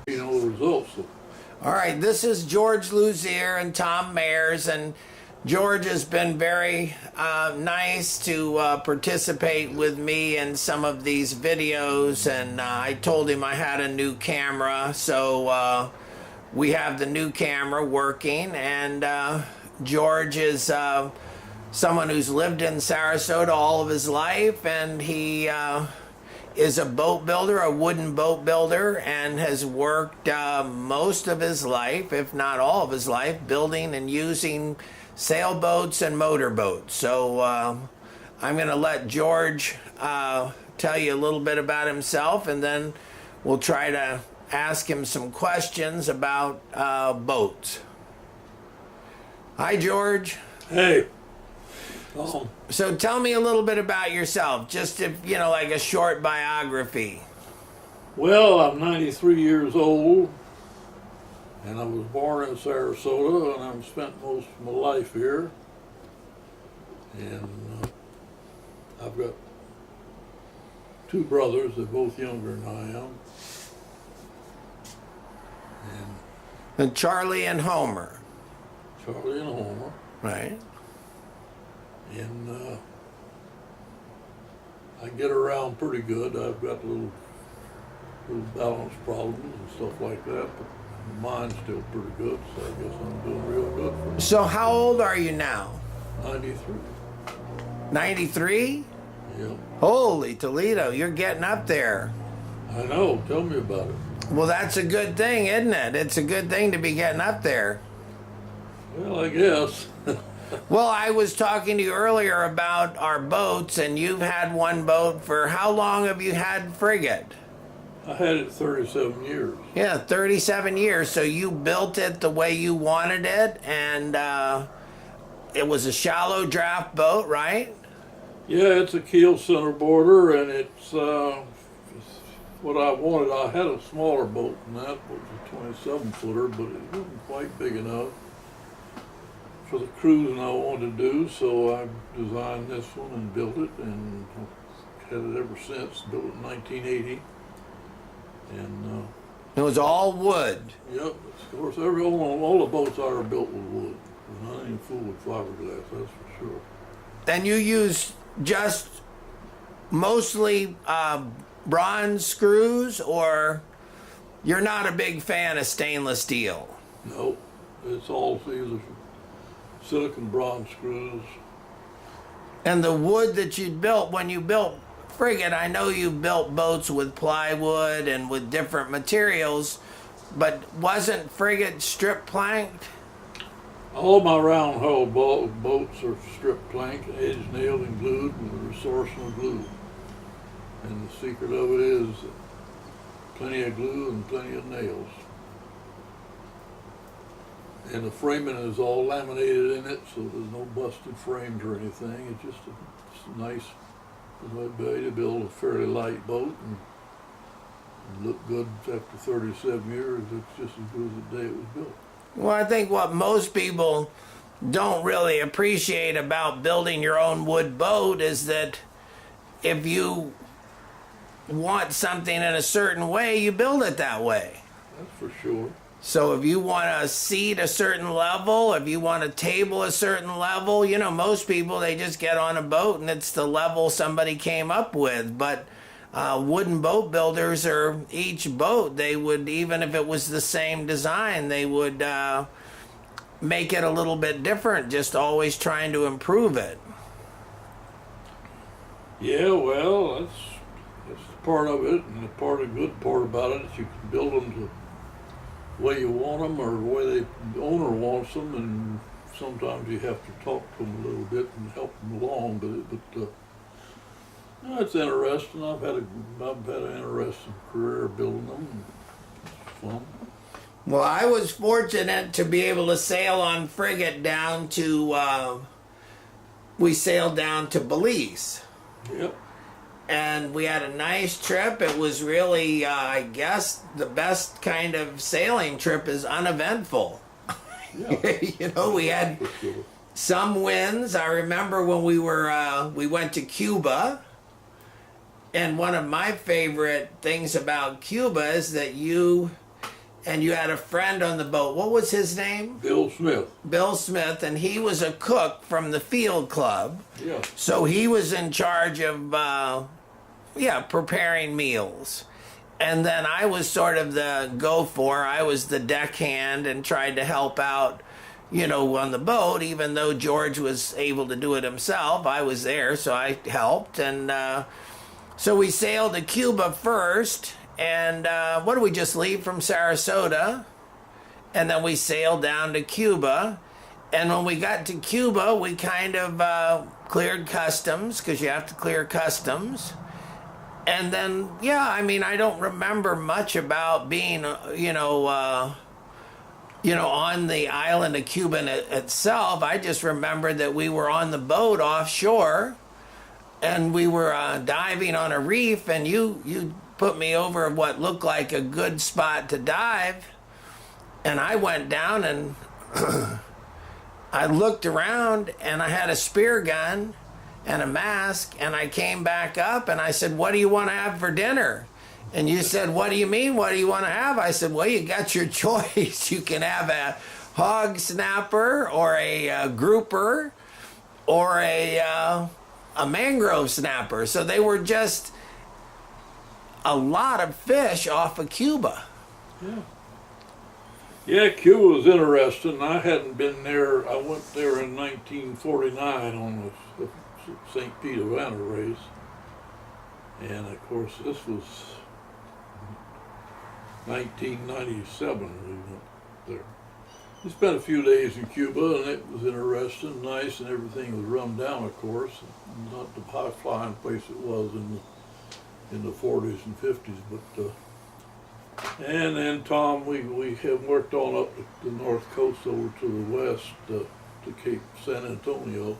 you know the results. So. All right, this is George Luzier and Tom Mayers, and George has been very nice to participate with me in some of these videos, and I told him I had a new camera, so we have the new camera working, and George is someone who's lived in Sarasota all of his life, and he is a boat builder, a wooden boat builder, and has worked most of his life, if not all of his life, building and using sailboats and motorboats. So I'm going to let George tell you a little bit about himself, and then we'll try to ask him some questions about boats. Hi, George. Hey. So tell me a little bit about yourself, just if, you know, like a short biography. Well, I'm 93 years old, and I was born in Sarasota, and I've spent most of my life here. And I've got two brothers, they're both younger than I am. And Charlie and Homer. Charlie and Homer. Right. And I get around pretty good. I've got little balance problems and stuff like that, but my mind's still pretty good, so I guess I'm doing real good for me. So how old are you now? 93. 93? Yeah. Holy Toledo, you're getting up there. I know, tell me about it. Well, that's a good thing, isn't it? It's a good thing to be getting up there. Well, I guess. Well, I was talking to you earlier about our boats, and you've had one boat for how long have you had Frigate? I had it 37 years. Yeah, 37 years. So you built it the way you wanted it, and it was a shallow draft boat, right? Yeah, it's a keel center border, and it's what I wanted. I had a smaller boat than that, which was a 27-footer, but it wasn't quite big enough for the cruising I wanted to do, so I designed this one and built it, and had it ever since. Built it in 1980, and it was all wood. Yep, of course, all the boats I ever built was wood. I ain't fool with fiberglass, that's for sure. And you use just mostly bronze screws, or you're not a big fan of stainless steel? No, it's all either silicon bronze screws. And the wood that you built when you built Frigate, I know you built boats with plywood and with different materials, but wasn't Frigate strip planked? All my round hull boats are strip plank, edge nailed and glued with a resortional glue. And the secret of it is plenty of glue and plenty of nails. And the framing is all laminated in it, so there's no busted frames or anything. It's just a nice way to build a fairly light boat and look good after 37 years. It's just as good as the day it was built. Well, I think what most people don't really appreciate about building your own wood boat is that if you want something in a certain way, you build it that way. That's for sure. So if you want a seat a certain level, if you want a table a certain level, you know, most people, they just get on a boat and it's the level somebody came up with. But wooden boat builders, or each boat, they would, even if it was the same design, they would make it a little bit different, just always trying to improve it. Yeah, well, that's part of it, and the good part about it is you can build them to the way you want them or the way the owner wants them, and sometimes you have to talk to them a little bit and help them along. But it's interesting. I've had an interesting career building them. It's fun. Well, I was fortunate to be able to sail on Frigate down to. We sailed down to Belize. Yep. And we had a nice trip. It was really, I guess, the best kind of sailing trip is uneventful. Yeah. You know, we had some winds. I remember when we went to Cuba, and one of my favorite things about Cuba is that you and you had a friend on the boat. What was his name? Bill Smith. Bill Smith, and he was a cook from the field club. Yeah. So he was in charge of, preparing meals. And then I was sort of the I was the deckhand and tried to help out, on the boat. Even though George was able to do it himself, I was there, so I helped. And so we sailed to Cuba first. And what did we just leave from Sarasota? And then we sailed down to Cuba. And when we got to Cuba, we kind of cleared customs, because you have to clear customs. And then, I don't remember much about being, on the island of Cuba itself. I just remember that we were on the boat offshore, and we were diving on a reef, and you put me over what looked like a good spot to dive. And I went down and I looked around, and I had a spear gun and a mask, and I came back up and I said, "What do you want to have for dinner?" And you said, "What do you mean? What do you want to have?" I said, "Well, you got your choice. You can have a hog snapper or a grouper or a mangrove snapper." So they were just a lot of fish off of Cuba. Yeah. Yeah, Cuba was interesting. I hadn't been there. I went there in 1949 on the St. Pete Havana race. And of course, this was 1997 we went there. We spent a few days in Cuba, and it was interesting, nice, and everything was run down, of course. Not the high-flying place it was in the 40s and 50s, but and then Tom, we have worked on up the north coast over to the west to Cape San Antonio,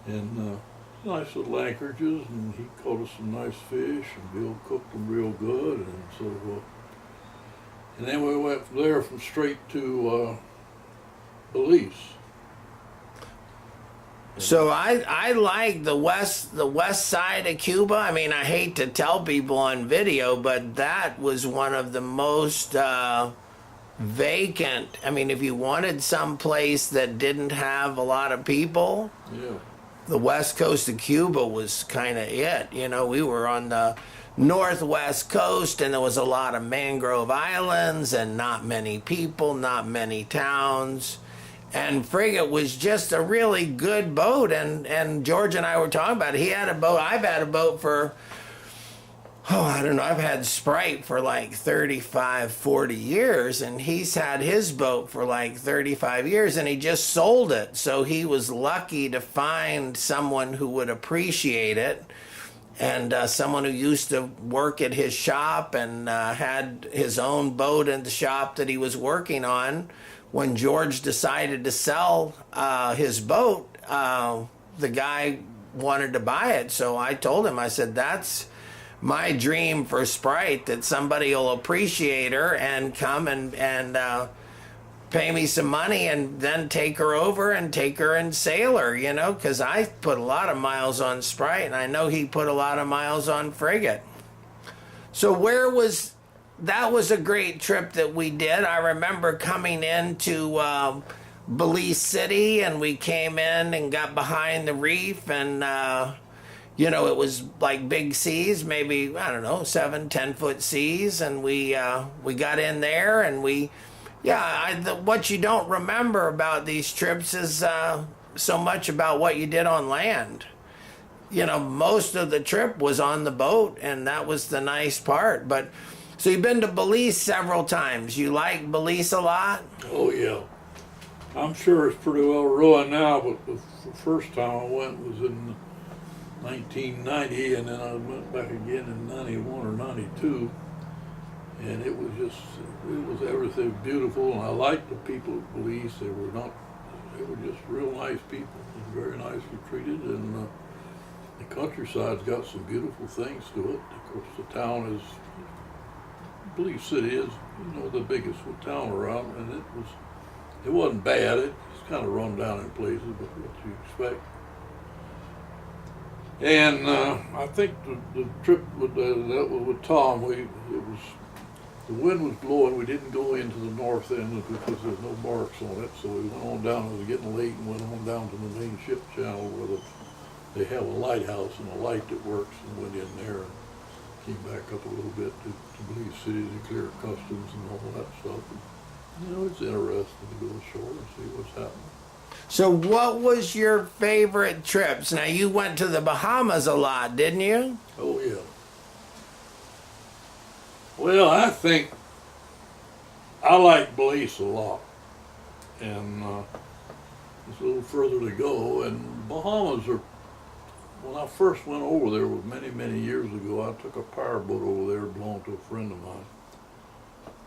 and nice little anchorages, and he caught us some nice fish, and Bill cooked them real good, and so and then we went from there straight to Belize. So I like the west side of Cuba. I mean, I hate to tell people on video, but that was one of the most vacant. I mean, if you wanted some place that didn't have a lot of people, the west coast of Cuba was kind of it. We were on the northwest coast, and there was a lot of mangrove islands and not many people, not many towns. And Frigate was just a really good boat, and George and I were talking about it. He had a boat. I've had a boat for, I don't know, I've had Sprite for like 35, 40 years, and he's had his boat for like 35 years, and he just sold it. So he was lucky to find someone who would appreciate it, and someone who used to work at his shop and had his own boat in the shop that he was working on. When George decided to sell his boat, the guy wanted to buy it. So I told him, I said, "That's my dream for Sprite, that somebody will appreciate her and come and pay me some money and then take her over and take her and sail her, because I put a lot of miles on Sprite, and I know he put a lot of miles on Frigate." So that was a great trip that we did. I remember coming into Belize City, and we came in and got behind the reef, and it was like big seas, maybe, 7-10 foot seas, and we got in there, and what you don't remember about these trips is so much about what you did on land. Most of the trip was on the boat, and that was the nice part. But so you've been to Belize several times. You like Belize a lot? Oh, yeah. I'm sure it's pretty well ruined now, but the first time I went was in 1990, and then I went back again in 91 or 92. And it was everything beautiful, and I liked the people of Belize. They were just real nice people, very nicely treated, and the countryside's got some beautiful things to it. Of course, the town Belize City is, the biggest town around, and it wasn't bad. It's kind of run down in places, but what you expect. And I think the trip with Tom, the wind was blowing. We didn't go into the north end because there's no marks on it, so we went on down. It was getting late and went on down to the main ship channel where they have a lighthouse and a light that works, and went in there and came back up a little bit to Belize City to clear customs and all that stuff. And, you know, it's interesting to go ashore and see what's happening. So what was your favorite trips? Now, you went to the Bahamas a lot, didn't you? Oh, yeah. Well, I think I like Belize a lot. And it's a little further to go. And Bahamas are, when I first went over there many, many years ago, I took a power boat over there, belonged to a friend of mine.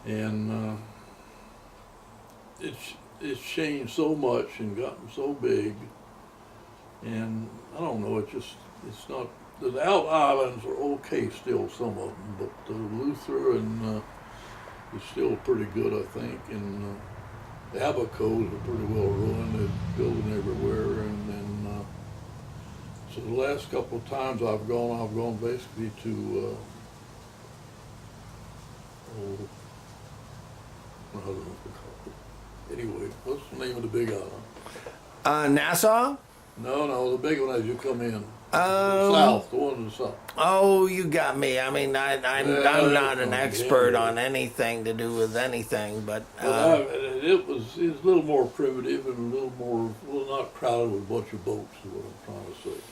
And it's changed so much and gotten so big. And I don't know, it's not, the out islands are okay still, some of them, but Luzier and is still pretty good, I think. And the Abacos are pretty well ruined. They're building everywhere. And then, so the last couple of times I've gone basically to, I don't know what to call it. Anyway, what's the name of the big island? Nassau? No, the big one as you come in. South, the one in the south. Oh, you got me. I mean, I'm not an expert on anything to do with anything, but it was a little more primitive and a little not crowded with a bunch of boats, is what I'm trying to say.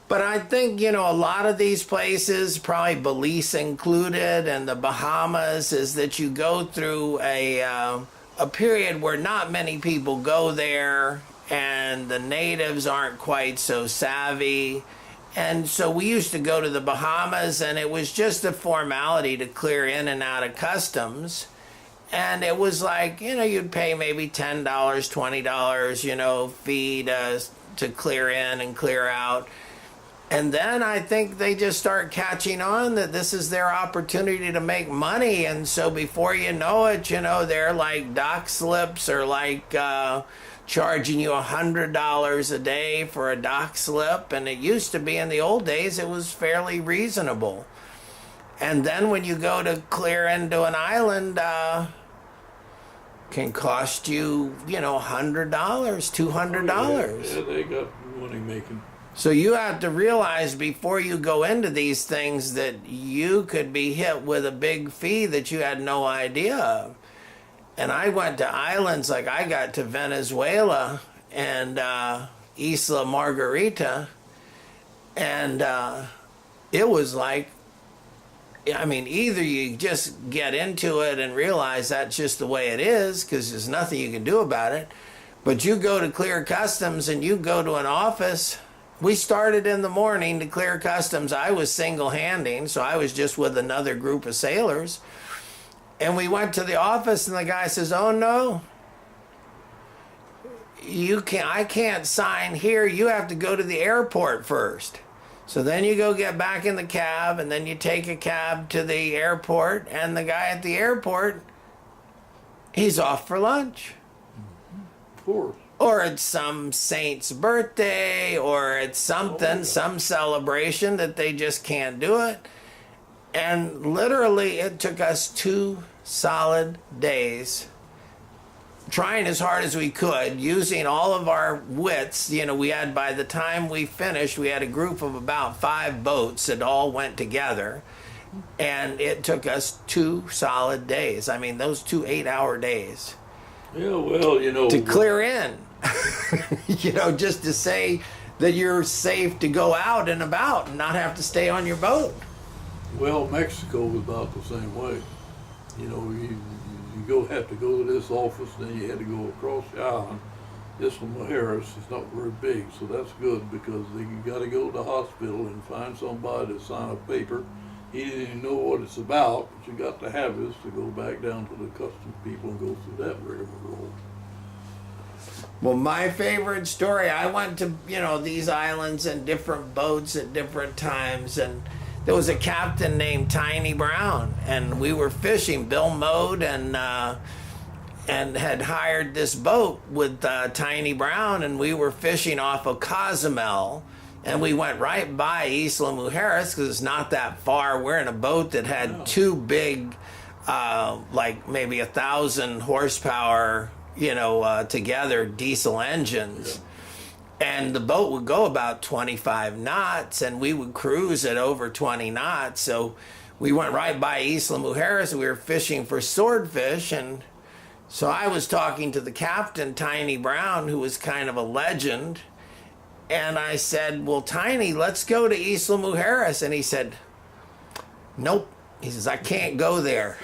But I think, you know, a lot of these places, probably Belize included, and the Bahamas, is that you go through a period where not many people go there, and the natives aren't quite so savvy. And so we used to go to the Bahamas, and it was just a formality to clear in and out of customs. And it was like, you know, you'd pay maybe $10, $20, you know, fee to clear in and clear out. And then I think they just start catching on that this is their opportunity to make money. And so before you know it, you know, they're like dock slips or like charging you $100 a day for a dock slip. And it used to be in the old days, it was fairly reasonable. And then when you go to clear into an island, can cost you, you know, $100, $200. Yeah, they got money making. So you have to realize before you go into these things that you could be hit with a big fee that you had no idea of. And I went to islands, like I got to Venezuela and Isla Margarita, and it was like, I mean, either you just get into it and realize that's just the way it is because there's nothing you can do about it, but you go to clear customs and you go to an office. We started in the morning to clear customs. I was single-handing, so I was just with another group of sailors. And we went to the office, and the guy says, "Oh, no, I can't sign here. You have to go to the airport first." So then you go get back in the cab, and then you take a cab to the airport, and the guy at the airport, he's off for lunch. Of course. Or it's some saint's birthday, or it's something, some celebration that they just can't do it. And literally it took us 2 solid days trying as hard as we could, using all of our wits. You know, we had, by the time we finished, we had a group of about 5 boats that all went together. And it took us 2 solid days. I mean, those 2 8-hour days. Yeah, well, you know. To clear in. You know, just to say that you're safe to go out and about and not have to stay on your boat. Well, Mexico was about the same way. You know, you have to go to this office, then you had to go across the island. This one, Harris, is not very big, so that's good because you got to go to the hospital and find somebody to sign a paper. He didn't even know what it's about, but you got to have this to go back down to the customs people and go through that rigmarole. Well, my favorite story, I went to, you know, these islands in different boats at different times, and there was a captain named Tiny Brown, and we were fishing. Bill Mode and had hired this boat with Tiny Brown, and we were fishing off of Cozumel, and we went right by Isla Mujeres because it's not that far. We're in a boat that had 2 big like maybe 1,000 horsepower, together diesel engines. And the boat would go about 25 knots, and we would cruise at over 20 knots. So we went right by Isla Mujeres, and we were fishing for swordfish. And so I was talking to the captain, Tiny Brown, who was kind of a legend. And I said, well, Tiny, let's go to Isla Mujeres. And he said, nope. He says, I can't go there.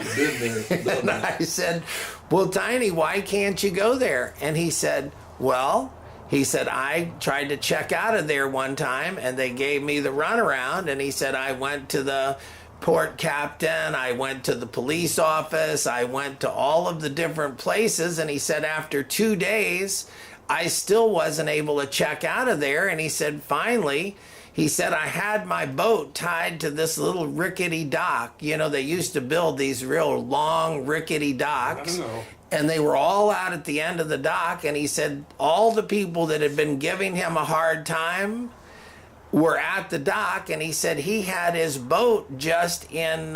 And I said, well, Tiny, why can't you go there? And he said, well, I tried to check out of there one time, and they gave me the runaround. And he said, I went to the port captain, I went to the police office, I went to all of the different places. And he said, after 2 days, I still wasn't able to check out of there. And he said, finally, he said, I had my boat tied to this little rickety dock. They used to build these real long, rickety docks. I know. And they were all out at the end of the dock. And he said all the people that had been giving him a hard time were at the dock. And he said he had his boat just in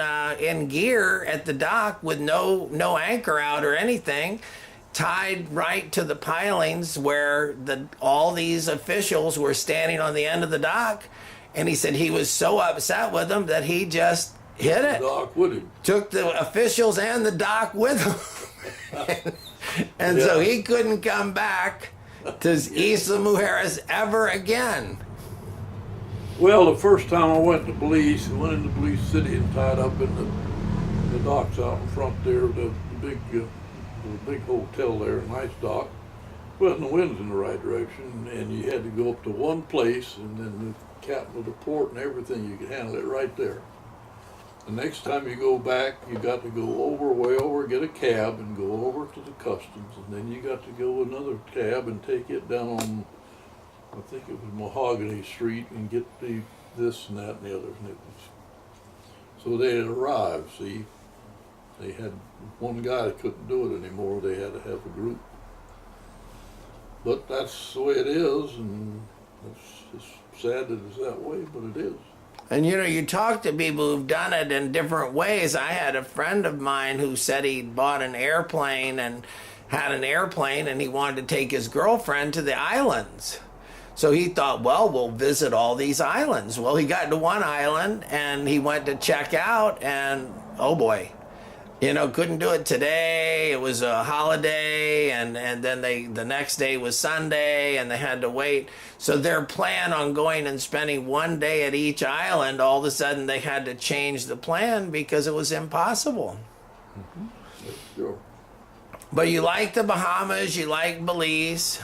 gear at the dock with no anchor out or anything, tied right to the pilings where all these officials were standing on the end of the dock. And he said he was so upset with them that he just hit it. The dock with him. Took the officials and the dock with him. And so he couldn't come back to Isla Mujeres ever again. Well, the first time I went into Belize City and tied up in the docks out in front there, the big hotel there, nice dock. Well, and the wind's in the right direction, and you had to go up to one place, and then the captain of the port and everything, you could handle it right there. The next time you go back, you got to go way over, get a cab, and go over to the customs, and then you got to go another cab and take it down on, I think it was Mahogany Street, and get this and that and the other. And it was, so they had arrived, see. They had one guy that couldn't do it anymore. They had to have a group. But that's the way it is, and it's sad that it's that way, but it is. And you talk to people who've done it in different ways. I had a friend of mine who said he'd bought an airplane and had an airplane, and he wanted to take his girlfriend to the islands. So he thought, well, we'll visit all these islands. Well, he got to one island, and he went to check out, and oh boy, couldn't do it today. It was a holiday, and then the next day was Sunday, and they had to wait. So their plan on going and spending one day at each island, all of a sudden they had to change the plan because it was impossible. Mm-hmm. Sure. But you like the Bahamas, you like Belize.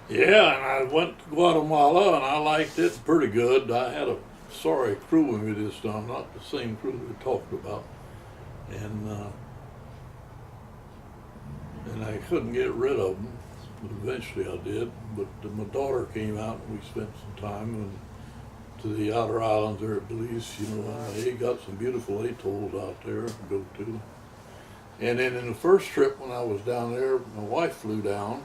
Yeah, and I went to Guatemala, and I liked it pretty good. I had a sorry crew with me this time, not the same crew we talked about. And I couldn't get rid of them, but eventually I did. But my daughter came out, and we spent some time to the outer islands there at Belize. They got some beautiful atolls out there to go to. And then in the first trip when I was down there, my wife flew down,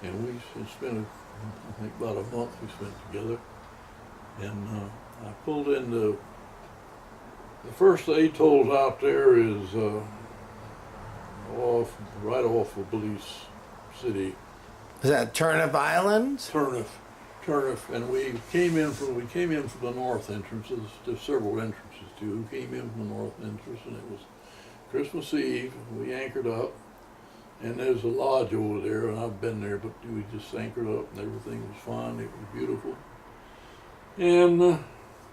and we spent, I think, about a month we spent together. And I pulled in the first atolls out there is right off of Belize City. Is that Turnip Islands? Turnip, and we came in from the north entrances. There's several entrances too. We came in from the north entrance, and it was Christmas Eve. We anchored up, and there's a lodge over there, and I've been there, but we just anchored up, and everything was fine. It was beautiful, and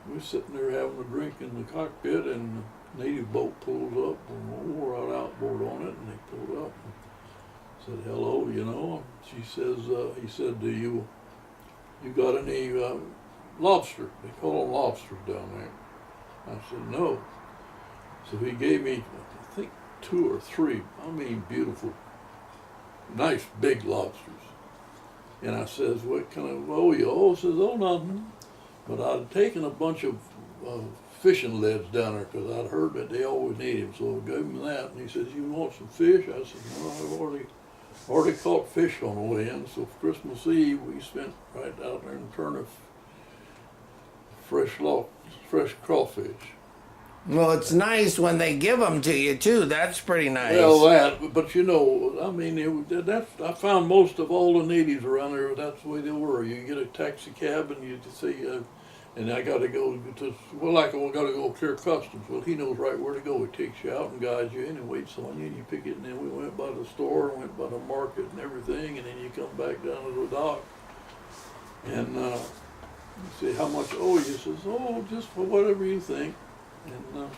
we were sitting there having a drink in the cockpit, and the native boat pulls up, and we're out outboard on it, and they pulled up and said hello, She says, he said, do you got any lobster? They call them lobsters down there. I said, no. So he gave me, I think, 2 or 3, beautiful, nice big lobsters. And I says, what kind of owe you? Oh, says, oh, nothing. But I'd taken a bunch of fishing leads down there because I'd heard that they always need them. So I gave him that, and he says, you want some fish? I said, no, I've already caught fish on the way in. So for Christmas Eve, we spent right out there in Turnip, fresh crawfish. Well, it's nice when they give them to you too. That's pretty nice. Well, but you know, I mean, I found most of all the natives around there, that's the way they were. You get a taxi cab and you just say, and I got to go to, well, like, I got to go clear customs. Well, he knows right where to go. He takes you out and guides you in and waits on you, and you pick it, and then we went by the store, and went by the market and everything, and then you come back down to the dock. And you say, how much? Oh, he says, oh, just for whatever you think. And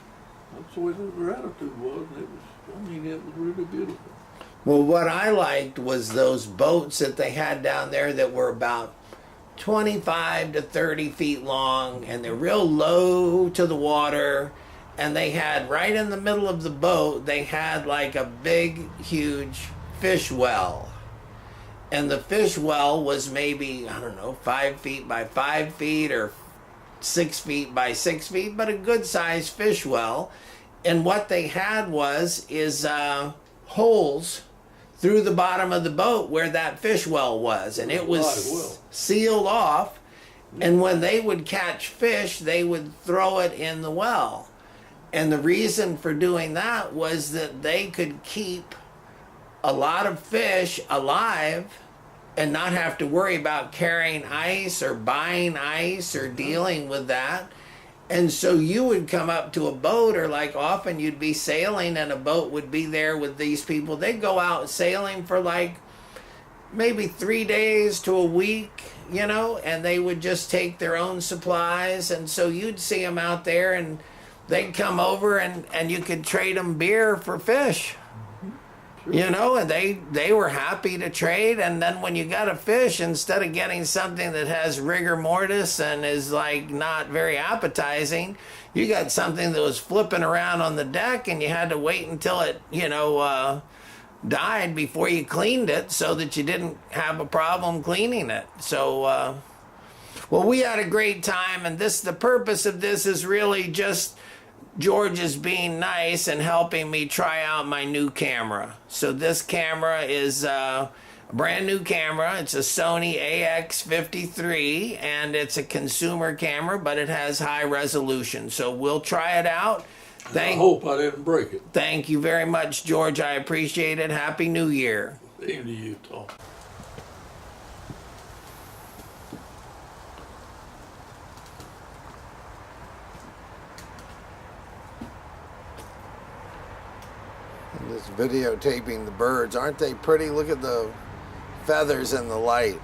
that's the way their attitude was. And it was, I mean, it was really beautiful. Well, what I liked was those boats that they had down there that were about 25 to 30 feet long, and they're real low to the water. And they had, right in the middle of the boat, they had like a big, huge fish well. And the fish well was maybe, I don't know, 5 feet by 5 feet or 6 feet by 6 feet, but a good sized fish well. And what they had is holes through the bottom of the boat where that fish well was, and it was sealed off. And when they would catch fish, they would throw it in the well. And the reason for doing that was that they could keep a lot of fish alive and not have to worry about carrying ice or buying ice or dealing with that. And so you would come up to a boat, or like often you'd be sailing and a boat would be there with these people. They'd go out sailing for like maybe 3 days to a week, you know, and they would just take their own supplies. And so you'd see them out there, and they'd come over and you could trade them beer for fish. You know, and they were happy to trade. And then when you got a fish, instead of getting something that has rigor mortis and is like not very appetizing, you got something that was flipping around on the deck, and you had to wait until it, you know, died before you cleaned it, so that you didn't have a problem cleaning it. So, well, we had a great time, and the purpose of this is really just George is being nice and helping me try out my new camera. So this camera is a brand new camera. It's a Sony AX53, and it's a consumer camera, but it has high resolution. So we'll try it out. I hope I didn't break it. Thank you very much, George. I appreciate it. Happy New Year. Same to you, Tom. Just videotaping the birds. Aren't they pretty? Look at the feathers in the light.